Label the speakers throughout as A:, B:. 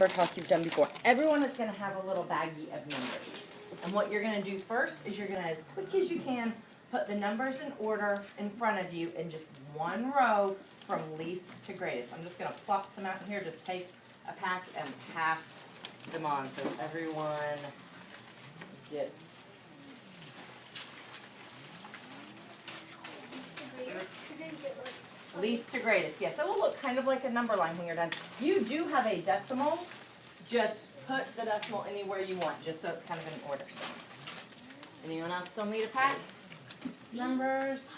A: talk you've done before. Everyone is going to have a little baggie of numbers. And what you're going to do first is you're going to, as quick as you can, put the numbers in order in front of you in just one row from least to greatest. I'm just going to pluck some out here. Just take a pack and pass them on so everyone gets. Least to greatest, yes. It will look kind of like a number line when you're done. You do have a decimal. Just put the decimal anywhere you want, just so it's kind of in order. Anyone else still need a pack? Numbers.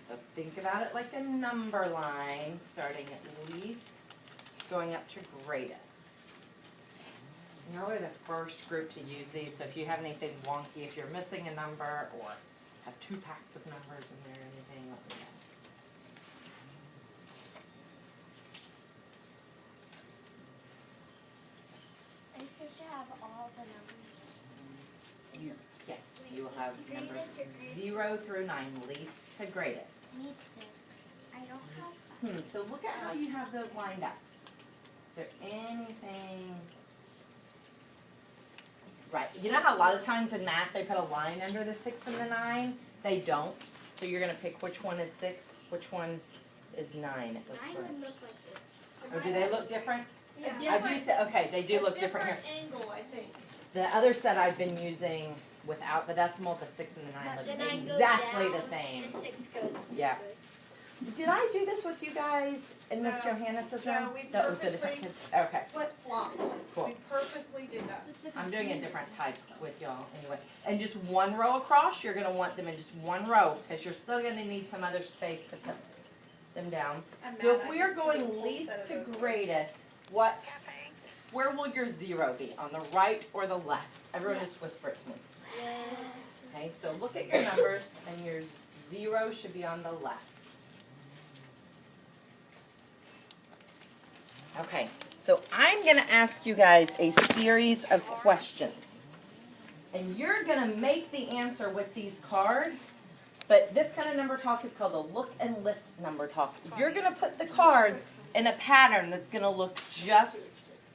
A: So think about it like a number line, starting at least, going up to greatest. You're really the first group to use these, so if you have anything wonky, if you're missing a number or have two packs of numbers in there or anything, let me know.
B: Are you supposed to have all the numbers?
A: Yes, you will have numbers 0 through 9, least to greatest.
B: I need 6. I don't have 5.
A: So look at how you have those lined up. Is there anything? Right. You know how a lot of times in math they put a line under the 6 and the 9? They don't. So you're going to pick which one is 6, which one is 9. It looks
B: Mine
A: like.
B: would look like this.
A: Or do they look different?
B: Yeah.
A: I've used it. Okay, they do look different here.
C: Angle, I think.
A: The other set I've been using without the decimal, the 6 and the 9
B: The
A: look
B: 9 goes
A: exactly
B: down,
A: the same.
B: The 6 goes this
A: Yeah.
B: way.
A: Did I do this with you guys in Miss
C: No.
A: Johannes's
C: No,
A: room?
C: we
A: That was the different
C: purposely-
A: kids. Okay.
C: Flip-flopped.
A: Cool.
C: We purposely did that.
A: I'm doing a different type with y'all anyway. And just one row across, you're gonna want them in just one row, because you're still gonna need some other space to put them down.
C: I'm
A: So
C: mad
A: if
C: I
A: we are
C: just threw a
A: going
C: full
A: least
C: set of
A: to
C: those.
A: greatest, where will your 0 be? On the right or the left? Everyone just whisper it to me. Okay, so look at your numbers, and your 0 should be on the left. Okay, so I'm going to ask you guys a series of questions. And you're going to make the answer with these cards, but this kind of number talk is called a look and list number talk. You're going to put the cards in a pattern that's going to look just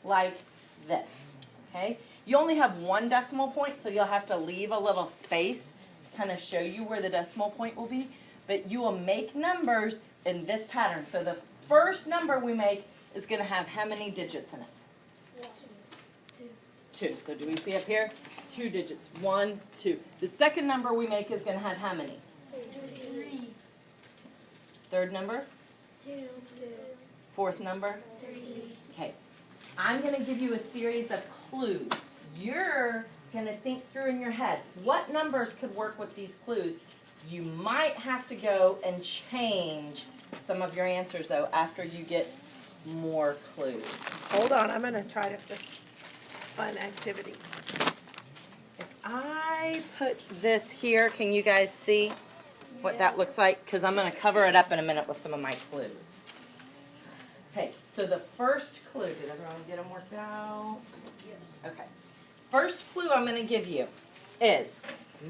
A: like this, okay? You only have one decimal point, so you'll have to leave a little space to kind of show you where the decimal point will be, but you will make numbers in this pattern. So the first number we make is going to have how many digits in it? 2. So do we see up here? 2 digits. 1, 2. The second number we make is going to have how many?
B: 3.
A: Third number?
B: 2.
A: Fourth number?
B: 3.
A: Okay. I'm going to give you a series of clues. You're going to think through in your head, what numbers could work with these clues? You might have to go and change some of your answers, though, after you get more clues.
C: Hold on, I'm gonna try to just fun activity.
A: If I put this here, can you guys see what that looks like? Because I'm going to cover it up in a minute with some of my clues. Okay, so the first clue, did everyone get them worked out? Yes. Okay. First clue I'm going to give you is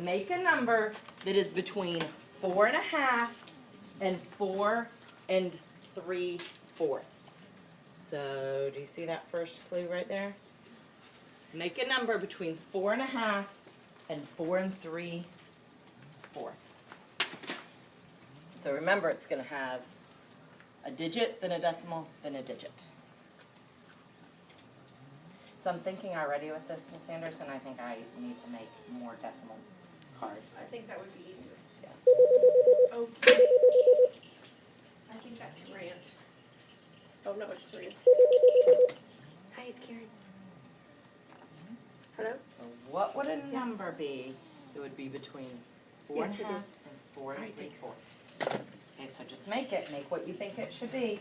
A: make a number that is between 4 1/2 and 4 3/4. So, do you see that first clue right there? Make a number between 4 1/2 and 4 3/4. So remember, it's going to have a digit, then a decimal, then a digit. So I'm thinking already with this, Miss Anderson, I think I need to make more decimal cards.
C: I think that would be easier.
A: Yeah.
C: Okay. I think that's Grant. Oh, no, it's Rand. Hi, it's Karen. Hello?
A: So what would a
C: Yes.
A: number be? It would be between 4
C: Yes, I do.
A: 1/2 and 4
C: Alright, thanks.
A: 3/4. Okay, so just make it. Make what you think it should be.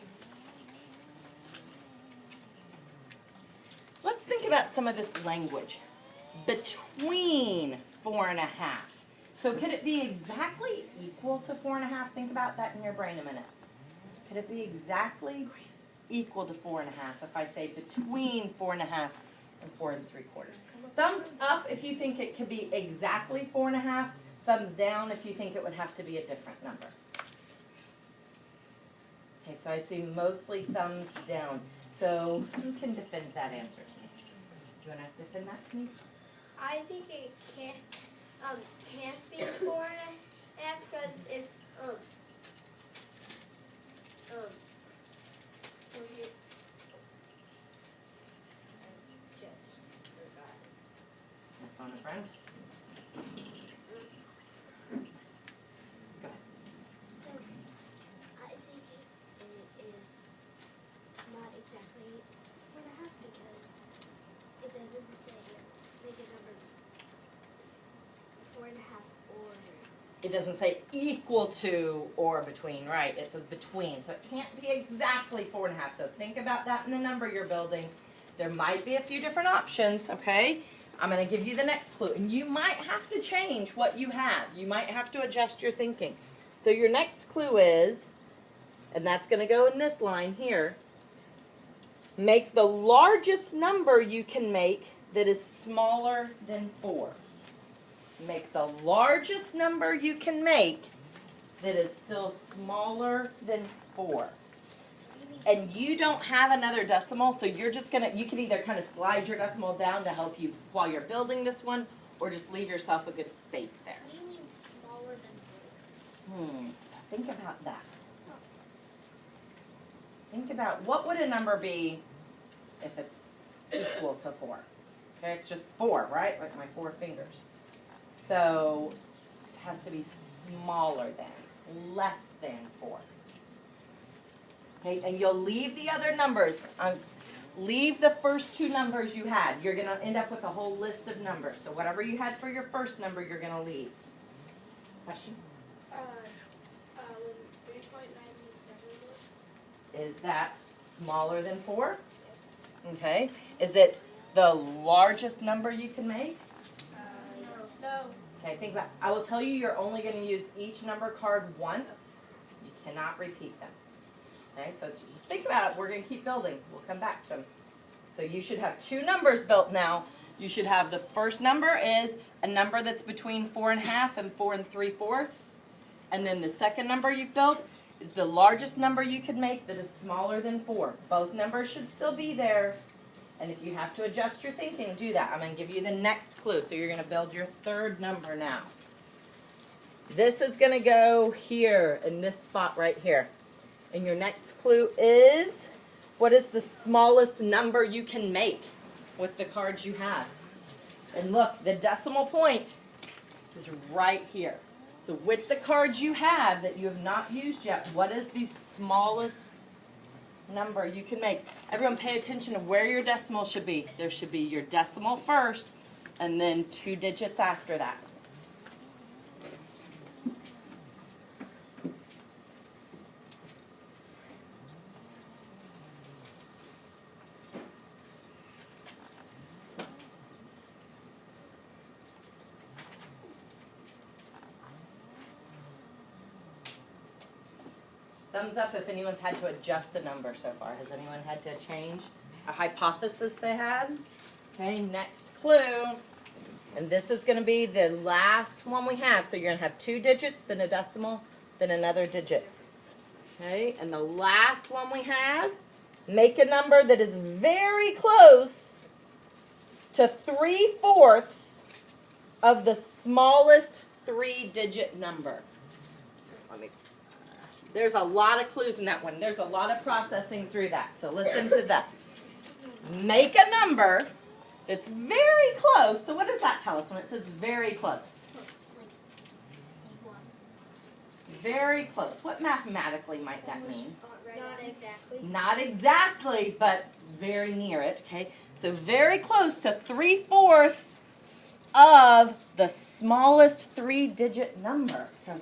A: Let's think about some of this language. Between 4 1/2. So could it be exactly equal to 4 1/2? Think about that in your brain a minute. Could it be exactly equal to 4 1/2 if I say between 4 1/2 and 4 3/4? Thumbs up if you think it could be exactly 4 1/2. Thumbs down if you think it would have to be a different number. Okay, so I see mostly thumbs down. So who can defend that answer to me? Do you want to defend that to me?
B: I think it can't be 4.5 because if was it? I just forgot.
A: Phone a friend. Go ahead.
B: So I think it is not exactly 4.5 because it doesn't say make a number 4.5 or.
A: It doesn't say equal to or between, right? It says between. So it can't be exactly 4.5. So think about that in the number you're building. There might be a few different options, okay? I'm going to give you the next clue. And you might have to change what you have. You might have to adjust your thinking. So your next clue is, and that's going to go in this line here, make the largest number you can make that is smaller than 4. Make the largest number you can make that is still smaller than 4. And you don't have another decimal, so you're just going to, you can either kind of slide your decimal down to help you while you're building this one, or just leave yourself a good space there.
B: What do you mean smaller than 4?
A: So think about that. Think about what would a number be if it's equal to 4? Okay, it's just 4, right? Like my 4 fingers. So it has to be smaller than, less than 4. Okay, and you'll leave the other numbers. Leave the first 2 numbers you had. You're going to end up with a whole list of numbers. So whatever you had for your first number, you're going to leave. Question?
B: 3.97.
A: Is that smaller than 4? Okay. Is it the largest number you can make?
B: No.
A: Okay, think about, I will tell you you're only going to use each number card once. You cannot repeat them. Okay, so just think about it. We're going to keep building. We'll come back to them. So you should have 2 numbers built now. You should have the first number is a number that's between 4.5 and 4 3/4. And then the second number you've built is the largest number you can make that is smaller than 4. Both numbers should still be there. And if you have to adjust your thinking, do that. I'm going to give you the next clue. So you're going to build your third number now. This is going to go here in this spot right here. And your next clue is, what is the smallest number you can make with the cards you have? And look, the decimal point is right here. So with the cards you have that you have not used yet, what is the smallest number you can make? Everyone pay attention to where your decimal should be. There should be your decimal first and then 2 digits after that. Thumbs up if anyone's had to adjust a number so far. Has anyone had to change a hypothesis they had? Okay, next clue. And this is going to be the last one we have. So you're going to have 2 digits, then a decimal, then another digit. Okay, and the last one we have, make a number that is very close to 3/4 of the smallest 3-digit number. Let me. There's a lot of clues in that one. There's a lot of processing through that. So listen to that. Make a number that's very close. So what does that tell us when it says very close? Very close. What mathematically might that mean?
B: Not exactly.
A: Not exactly, but very near it. Okay. So very close to 3/4 of the smallest 3-digit number. So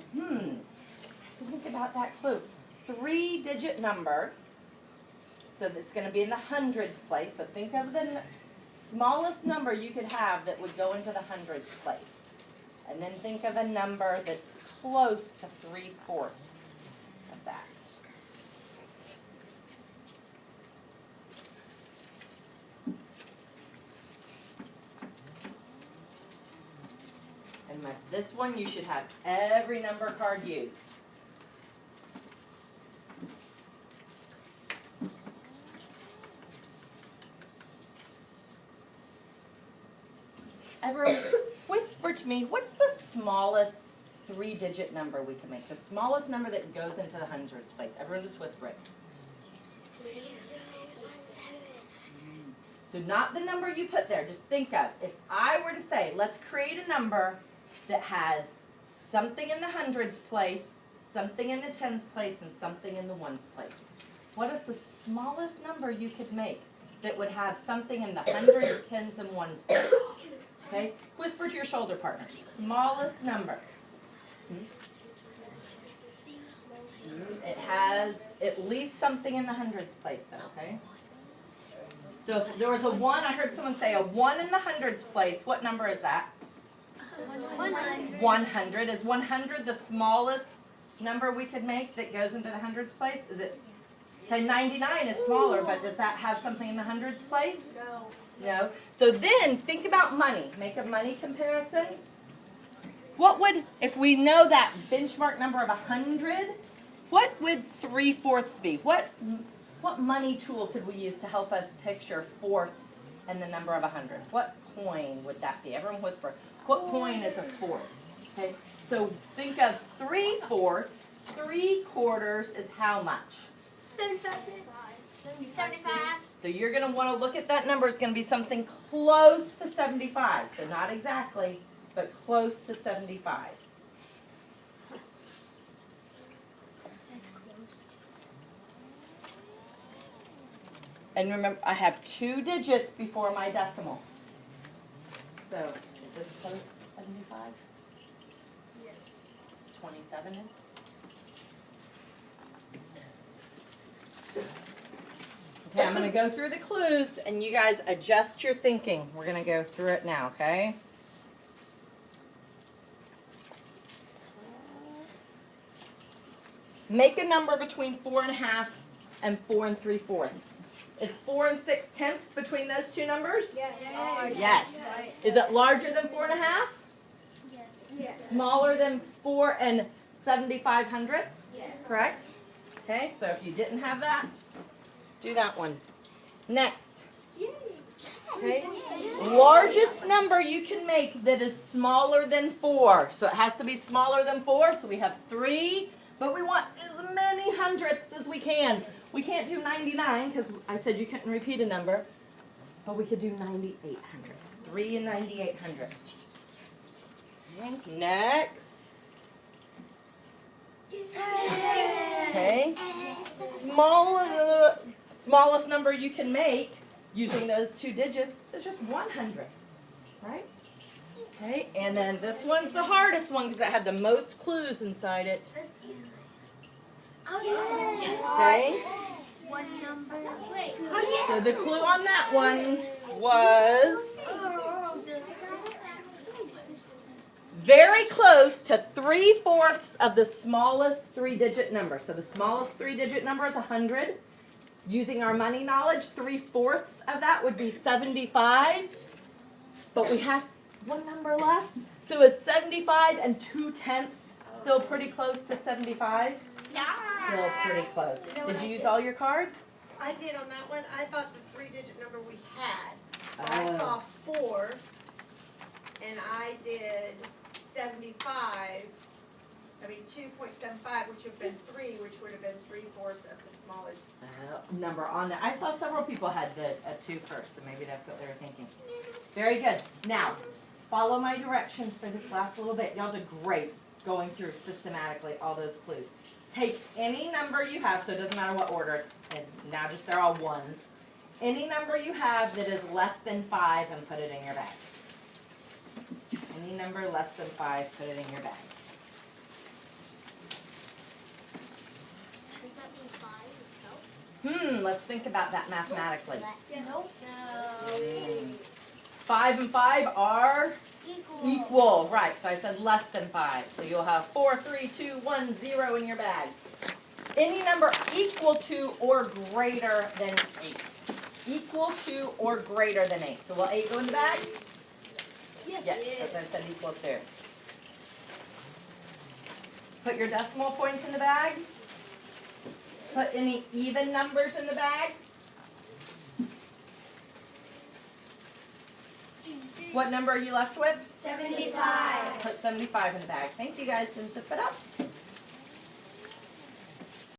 A: think about that clue. 3-digit number. So that's going to be in the hundreds place. So think of the smallest number you could have that would go into the hundreds place. And then think of a number that's close to 3/4 of that. And with this one, you should have every number card used. Everyone, whisper to me, what's the smallest 3-digit number we can make? The smallest number that goes into the hundreds place. Everyone just whisper it. So not the number you put there, just think of, if I were to say, let's create a number that has something in the hundreds place, something in the tens place, and something in the ones place. What is the smallest number you could make that would have something in the hundreds, tens, and ones place? Okay? Whisper to your shoulder partner. Smallest number. It has at least something in the hundreds place though, okay? So if there was a 1, I heard someone say a 1 in the hundreds place. What number is that?
B: 100.
A: 100. Is 100 the smallest number we could make that goes into the hundreds place? Is it? Okay, 99 is smaller, but does that have something in the hundreds place?
C: No.
A: No. So then think about money. Make a money comparison. What would, if we know that benchmark number of 100, what would 3/4 be? What money tool could we use to help us picture fourths and the number of 100? What coin would that be? Everyone whisper. What coin is a fourth? Okay, so think of 3/4. 3/4 is how much?
B: 75.
A: So you're going to want to look at that number. It's going to be something close to 75. So not exactly, but close to 75. And remember, I have 2 digits before my decimal. So is this close to 75?
C: Yes.
A: 27 is? Okay, I'm going to go through the clues, and you guys adjust your thinking. We're going to go through it now, okay? Make a number between 4.5 and 4 3/4. Is 4 6/10 between those two numbers?
C: Yes.
A: Yes. Is it larger than 4.5?
C: Yes.
A: Smaller than 4 7/75?
C: Yes.
A: Correct? Okay, so if you didn't have that, do that one. Next. Okay. Largest number you can make that is smaller than 4. So it has to be smaller than 4. So we have 3, but we want as many hundredths as we can. We can't do 99 because I said you couldn't repeat a number, but we could do 98 hundredths. 3 and 98 hundredths. Okay. Next. Okay. Smallest number you can make using those 2 digits is just 100, right? Okay, and then this one's the hardest one because it had the most clues inside it. Okay,
B: One number.
A: so the clue on that one was very close to 3/4 of the smallest 3-digit number. So the smallest 3-digit number is 100. Using our money knowledge, 3/4 of that would be 75. But we have one number left. So is 75 and 2/10 still pretty close to 75? Still pretty close. Did you use all your cards?
C: I did on that one. I thought the 3-digit number we had. So I
A: Oh.
C: saw 4, and I did 75. I mean 2.75, which would have been 3, which would have been 3/4 of the smallest.
A: Number on there. I saw several people had the a 2 first, so maybe that's what they were thinking. Very good. Now, follow my directions for this last little bit. Y'all did great going through systematically all those clues. Take any number you have, so it doesn't matter what order. It's now just they're all ones. Any number you have that is less than 5 and put it in your bag. Any number less than 5, put it in your bag.
B: Does that mean 5 itself?
A: Let's think about that mathematically.
B: Nope.
A: 5 and 5 are
B: Equal.
A: equal. Right, so I said less than 5. So you'll have 4, 3, 2, 1, 0 in your bag. Any number equal to or greater than 8. Equal to or greater than 8. So will 8 go in the bag? Yes, because I said equal to. Put your decimal points in the bag. Put any even numbers in the bag. What number are you left with?
B: 75.
A: Put 75 in the bag. Thank you guys, and zip it up.